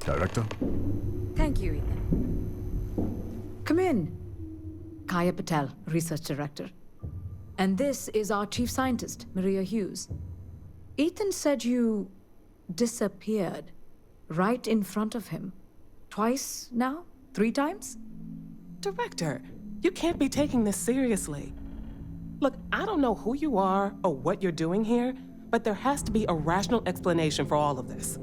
Director? Thank you, Ethan. Come in. Kaya Patel, Research Director. And this is our Chief Scientist, Maria Hughes. Ethan said you disappeared right in front of him. Twice now? 3 times? Director, you can't be taking this seriously. Look, I don't know who you are or what you're doing here, but there has to be a rational explanation for all of this.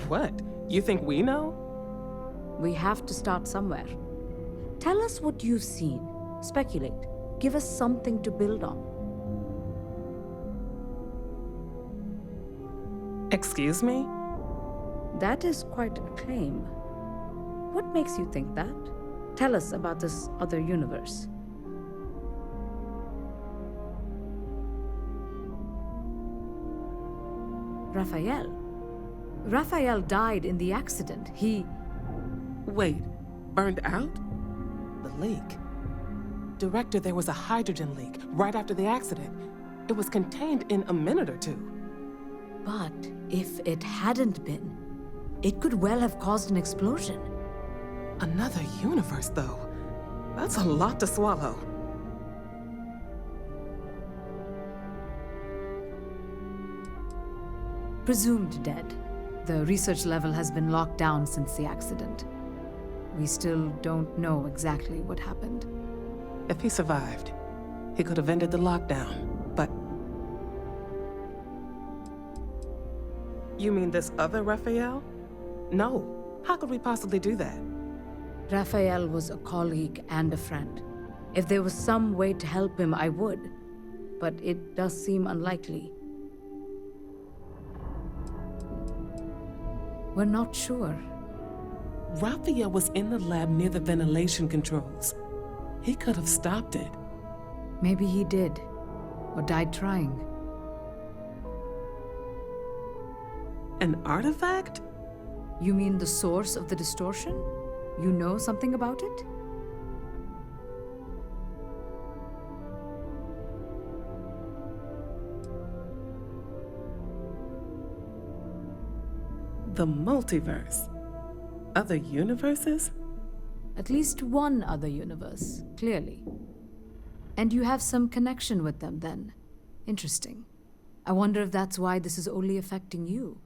What? You think we know? We have to start somewhere. Tell us what you've seen. Speculate. Give us something to build on. Excuse me? That is quite a claim. What makes you think that? Tell us about this other universe. Raphael. Raphael died in the accident. He... Wait, burned out? The leak. Director, there was a hydrogen leak right after the accident. It was contained in a minute or 2. But if it hadn't been, it could well have caused an explosion. Another universe, though. That's a lot to swallow. Presumed dead. The research level has been locked down since the accident. We still don't know exactly what happened. If he survived, he could have ended the lockdown, but... You mean this other Raphael? No. How could we possibly do that? Raphael was a colleague and a friend. If there was some way to help him, I would. But it does seem unlikely. We're not sure. Raphael was in the lab near the ventilation controls. He could have stopped it. Maybe he did, or died trying. An artifact? You mean the source of the distortion? You know something about it? The multiverse. Other universes? At least one other universe, clearly. And you have some connection with them, then. Interesting. I wonder if that's why this is only affecting you.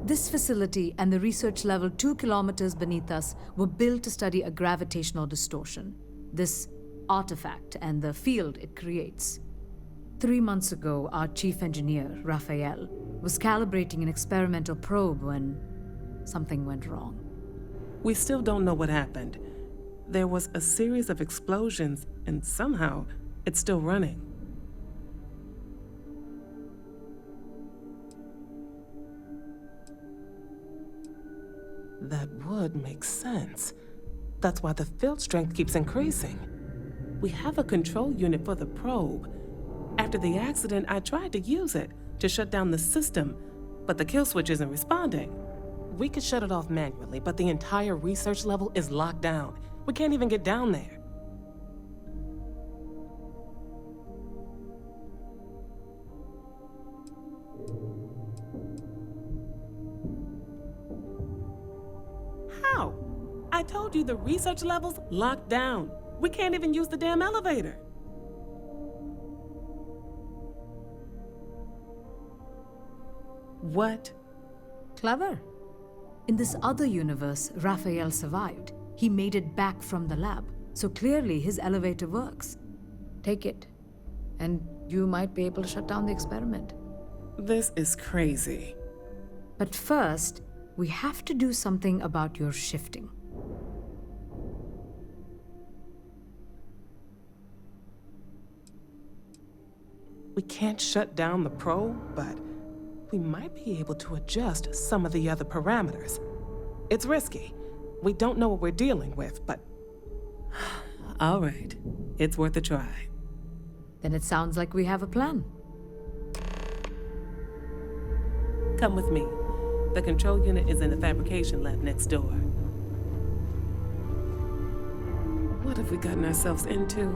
This facility and the research level 2 kilometers beneath us were built to study a gravitational distortion. This artifact and the field it creates. 3 months ago, our chief engineer, Raphael, was calibrating an experimental probe when something went wrong. We still don't know what happened. There was a series of explosions, and somehow it's still running. That would make sense. That's why the field strength keeps increasing. We have a control unit for the probe. After the accident, I tried to use it to shut down the system, but the kill switch isn't responding. We could shut it off manually, but the entire research level is locked down. We can't even get down there. How? I told you the research level's locked down. We can't even use the damn elevator. What? Clever. In this other universe, Raphael survived. He made it back from the lab, so clearly his elevator works. Take it, and you might be able to shut down the experiment. This is crazy. But first, we have to do something about your shifting. We can't shut down the probe, but we might be able to adjust some of the other parameters. It's risky. We don't know what we're dealing with, but... All right, it's worth a try. Then it sounds like we have a plan. Come with me. The control unit is in the fabrication lab next door. What have we gotten ourselves into?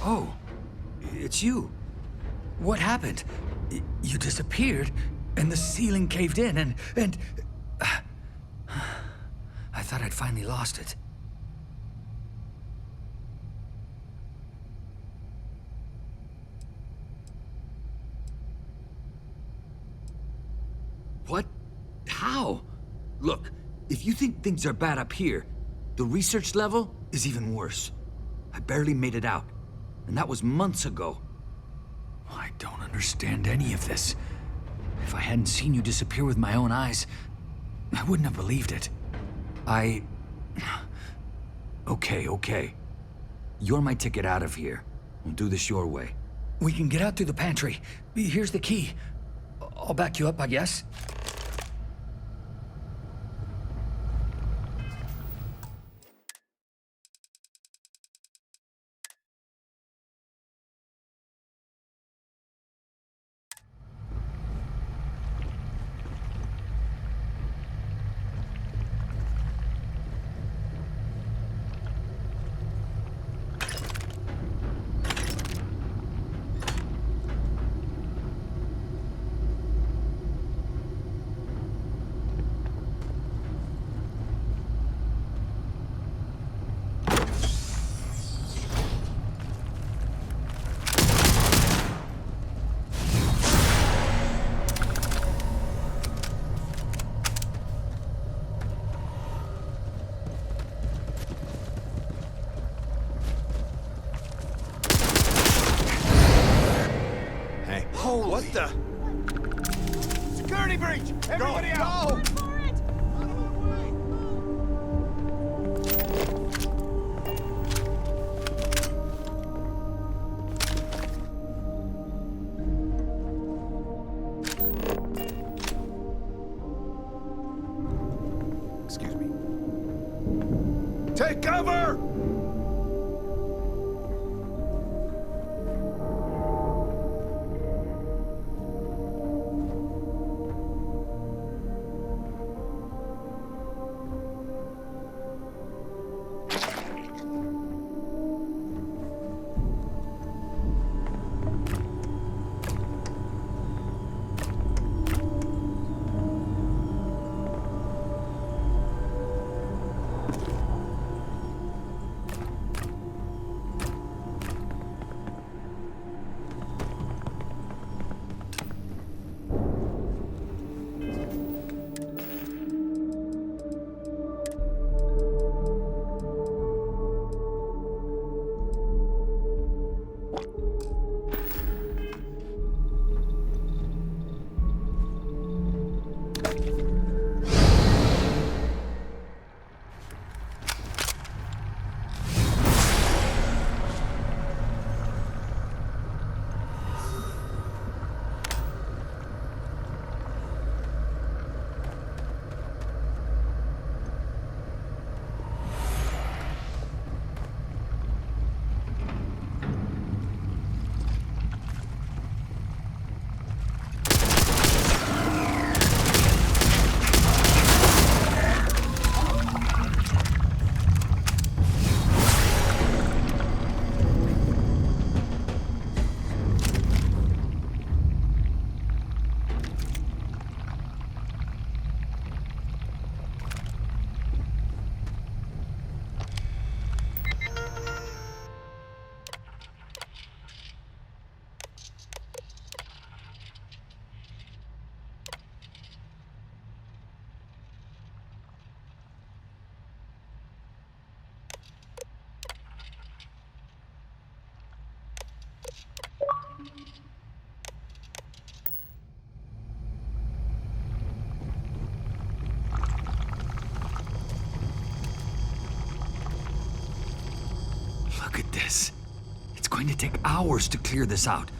Oh, it's you. What happened? You disappeared, and the ceiling caved in, and... I thought I'd finally lost it. What? How? Look, if you think things are bad up here, the research level is even worse. I barely made it out, and that was months ago. I don't understand any of this. If I hadn't seen you disappear with my own eyes, I wouldn't have believed it. Okay. You're my ticket out of here. We'll do this your way. We can get out through the pantry. Here's the key. I'll back you up, I guess. What the? Security breach! Everybody out! Run for it! Excuse me. Take cover! Look at this. It's going to take hours to clear this out.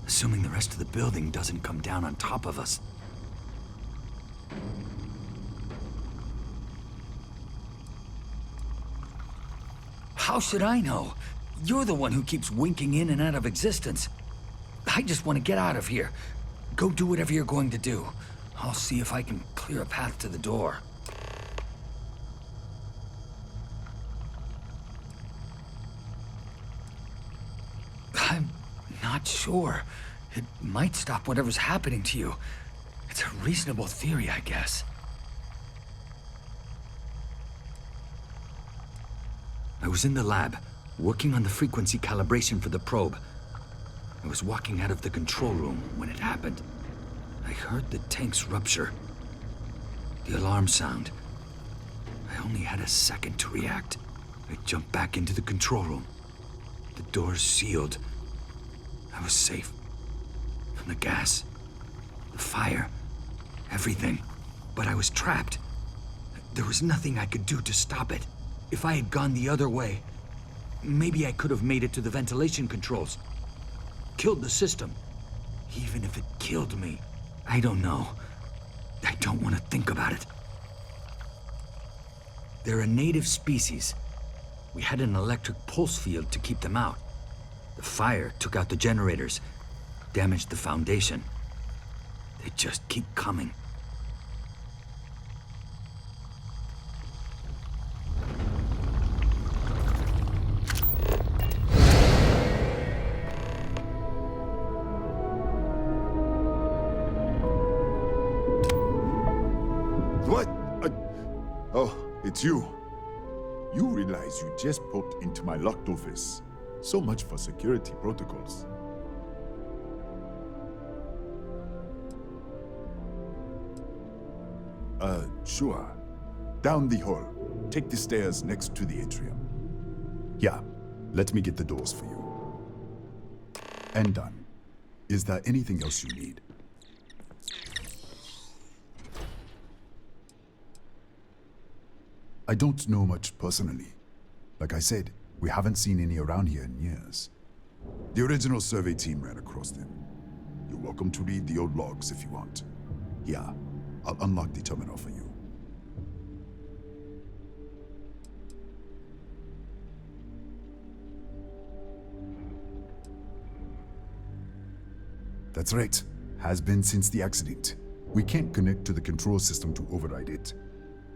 Assuming the rest of the building doesn't come down on top of us. How should I know? You're the one who keeps winking in and out of existence. I just want to get out of here. Go do whatever you're going to do. I'll see if I can clear a path to the door. I'm not sure. It might stop whatever's happening to you. It's a reasonable theory, I guess. I was in the lab, working on the frequency calibration for the probe. I was walking out of the control room when it happened. I heard the tanks rupture. The alarm sound. I only had a second to react. I jumped back into the control room. The doors sealed. I was safe. From the gas, the fire, everything. But I was trapped. There was nothing I could do to stop it. If I had gone the other way, maybe I could have made it to the ventilation controls. Killed the system. Even if it killed me, I don't know. I don't want to think about it. They're a native species. We had an electric pulse field to keep them out. The fire took out the generators, damaged the foundation. They just keep coming. What? Oh, it's you. You realize you just popped into my locked office. So much for security protocols. Sure. Down the hall. Take the stairs next to the atrium. Yeah, let me get the doors for you. And done. Is there anything else you need? I don't know much personally. Like I said, we haven't seen any around here in years. The original survey team ran across them. You're welcome to read the old logs if you want. Here, I'll unlock the terminal for you. That's right. Has been since the accident. We can't connect to the control system to override it.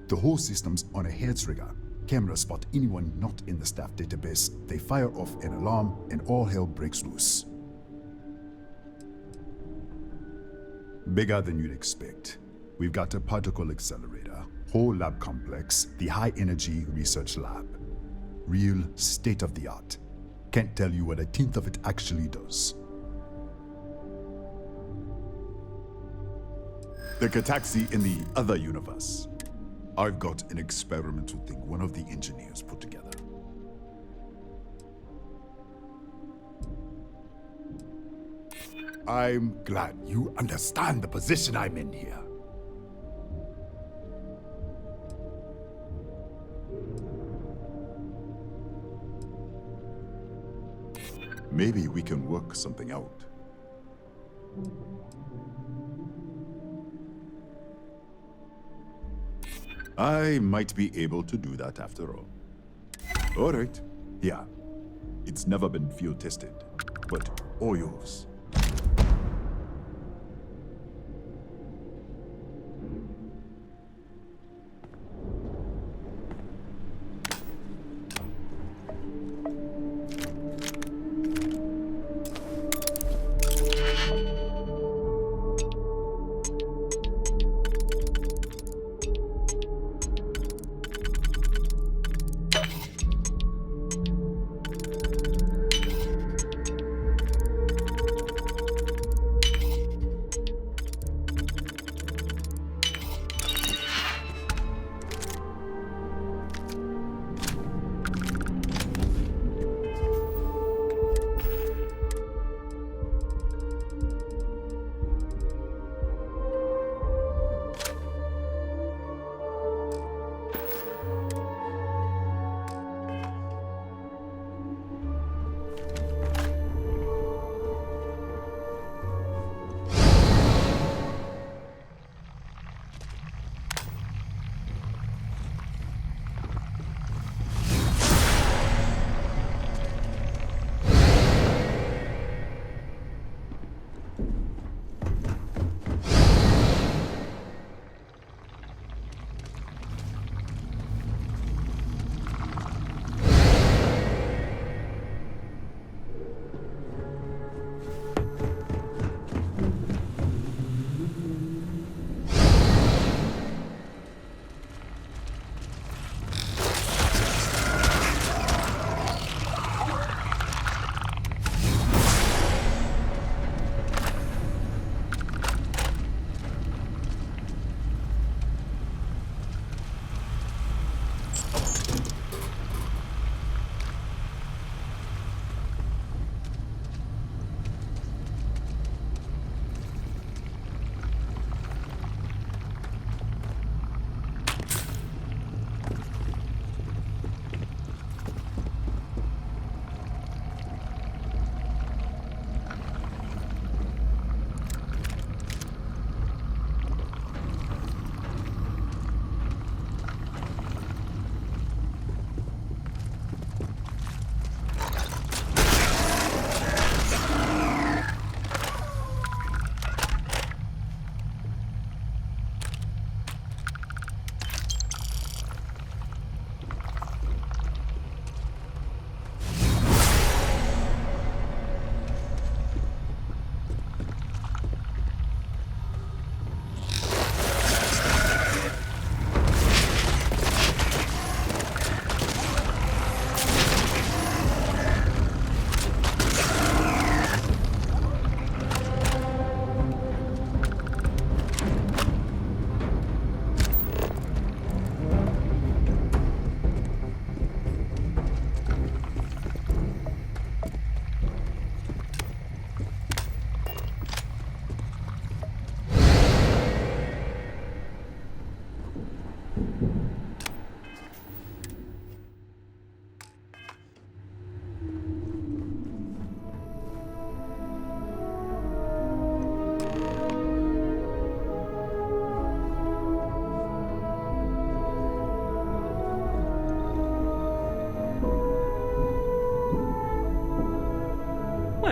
The whole system's on a hair trigger. Cameras spot anyone not in the staff database. They fire off an alarm and all hell breaks loose. Bigger than you'd expect. We've got a particle accelerator, whole lab complex, the high energy research lab. Real state of the art. Can't tell you what a tenth of it actually does. The Gataxi in the other universe. I've got an experimental thing one of the engineers put together. I'm glad you understand the position I'm in here. Maybe we can work something out. I might be able to do that after all. All right. Yeah. It's never been field tested, but all yours.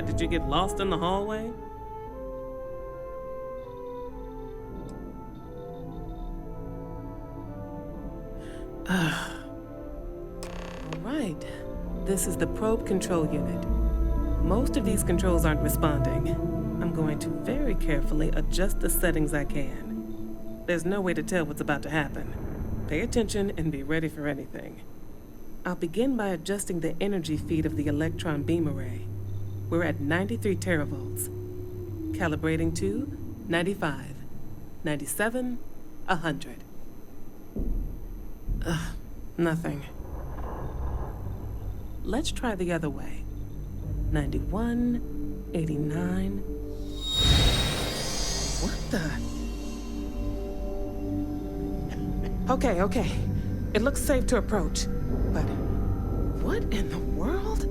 What, did you get lost in the hallway? All right. This is the probe control unit. Most of these controls aren't responding. I'm going to very carefully adjust the settings I can. There's no way to tell what's about to happen. Pay attention and be ready for anything. I'll begin by adjusting the energy feed of the electron beam array. We're at 93 teravolts. Calibrating to 95, 97, 100. Nothing. Let's try the other way. 91, 89. What the? Okay. It looks safe to approach. But what in the world?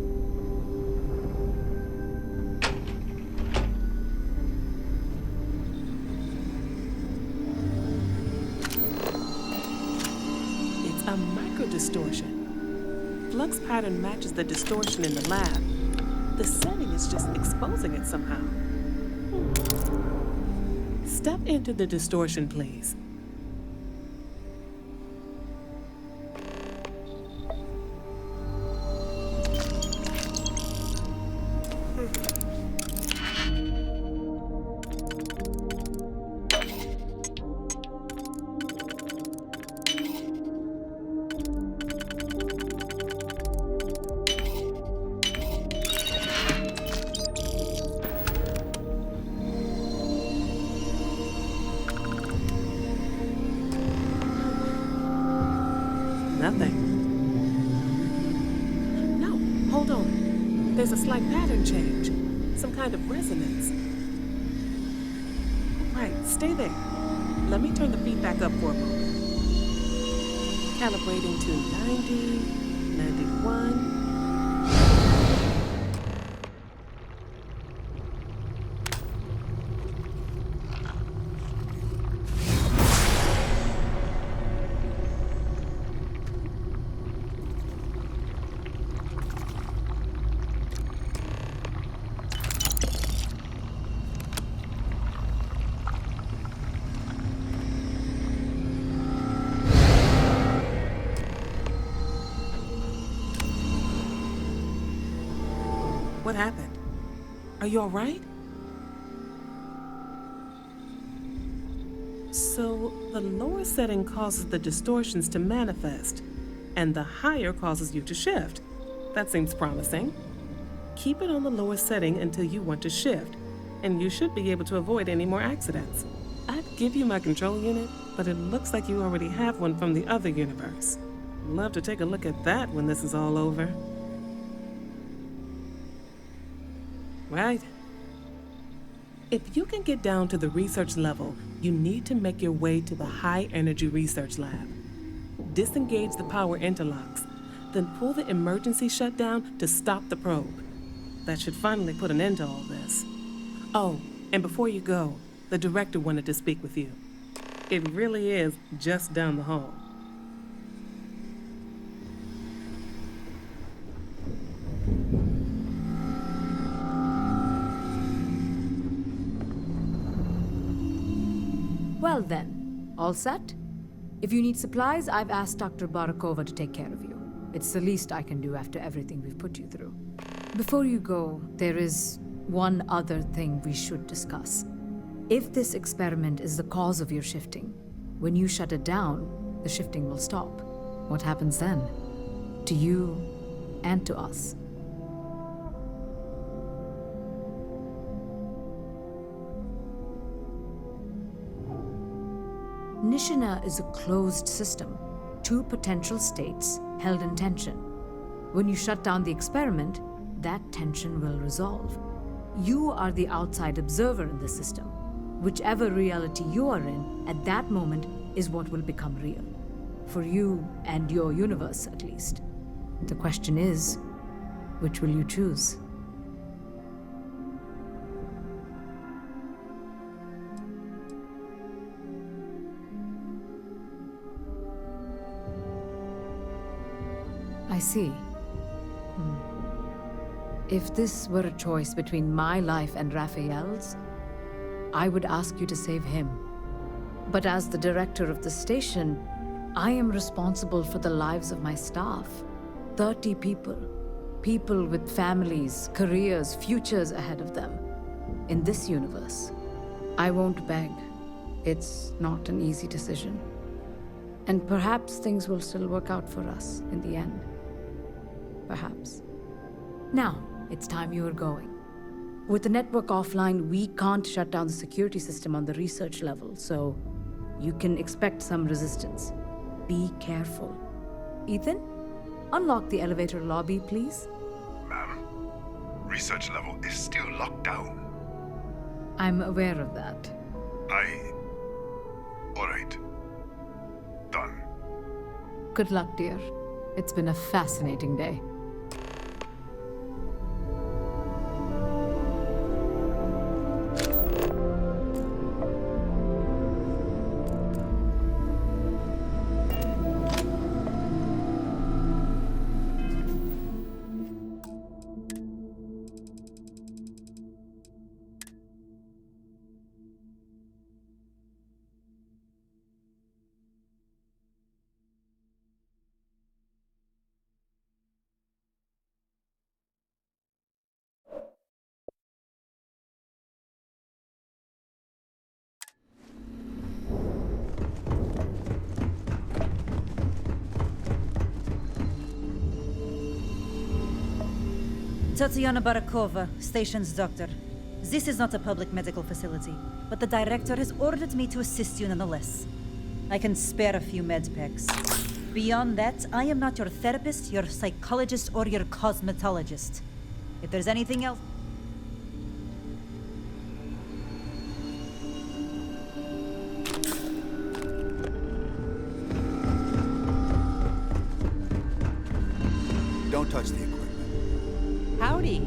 It's a microdistortion. Flux pattern matches the distortion in the lab. The setting is just exposing it somehow. Step into the distortion, please. Nothing. No, hold on. There's a slight pattern change. Some kind of resonance. Right, stay there. Let me turn the feedback up for a moment. Calibrating to 90, 91. What happened? Are you all right? So, the lower setting causes the distortions to manifest, and the higher causes you to shift. That seems promising. Keep it on the lower setting until you want to shift, and you should be able to avoid any more accidents. I'd give you my control unit, but it looks like you already have one from the other universe. Love to take a look at that when this is all over. Right. If you can get down to the research level, you need to make your way to the high-energy research lab. Disengage the power interlocks, then pull the emergency shutdown to stop the probe. That should finally put an end to all this. Oh, and before you go, the director wanted to speak with you. It really is just down the hall. Well then, all set? If you need supplies, I've asked Dr. Barakova to take care of you. It's the least I can do after everything we've put you through. Before you go, there is one other thing we should discuss. If this experiment is the cause of your shifting, when you shut it down, the shifting will stop. What happens then? To you and to us. Nishina is a closed system, two potential states held in tension. When you shut down the experiment, that tension will resolve. You are the outside observer in the system. Whichever reality you are in at that moment is what will become real. For you and your universe, at least. The question is, which will you choose? I see. If this were a choice between my life and Raphael's, I would ask you to save him. But as the director of the station, I am responsible for the lives of my staff. 30 people. People with families, careers, futures ahead of them. In this universe, I won't beg. It's not an easy decision. And perhaps things will still work out for us in the end. Perhaps. Now, it's time you were going. With the network offline, we can't shut down the security system on the research level, so you can expect some resistance. Be careful. Ethan, unlock the elevator lobby, please. Ma'am, research level is still locked down. I'm aware of that. All right. Done. Good luck, dear. It's been a fascinating day. Tatiana Barakova, station's doctor. This is not a public medical facility, but the director has ordered me to assist you nonetheless. I can spare a few med packs. Beyond that, I am not your therapist, your psychologist, or your cosmetologist. If there's anything else... Don't touch the equipment. Howdy.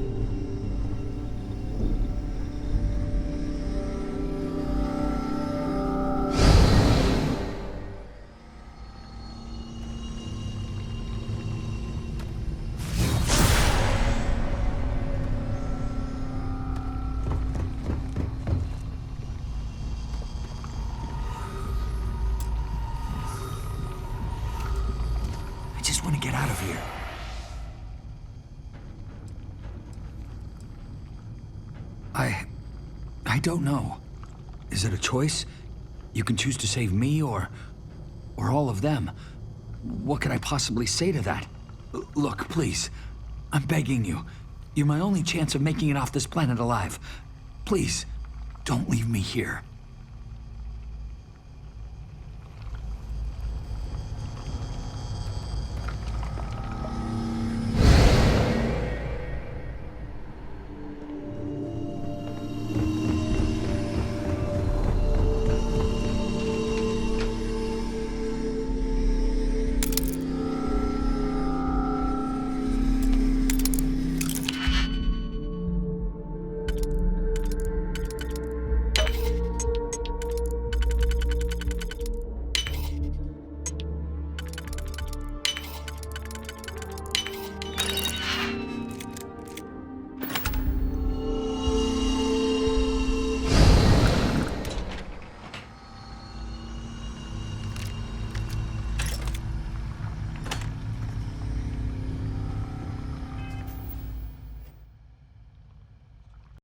I just want to get out of here. I don't know. Is it a choice? You can choose to save me or all of them. What can I possibly say to that? Look, please. I'm begging you. You're my only chance of making it off this planet alive. Please, don't leave me here.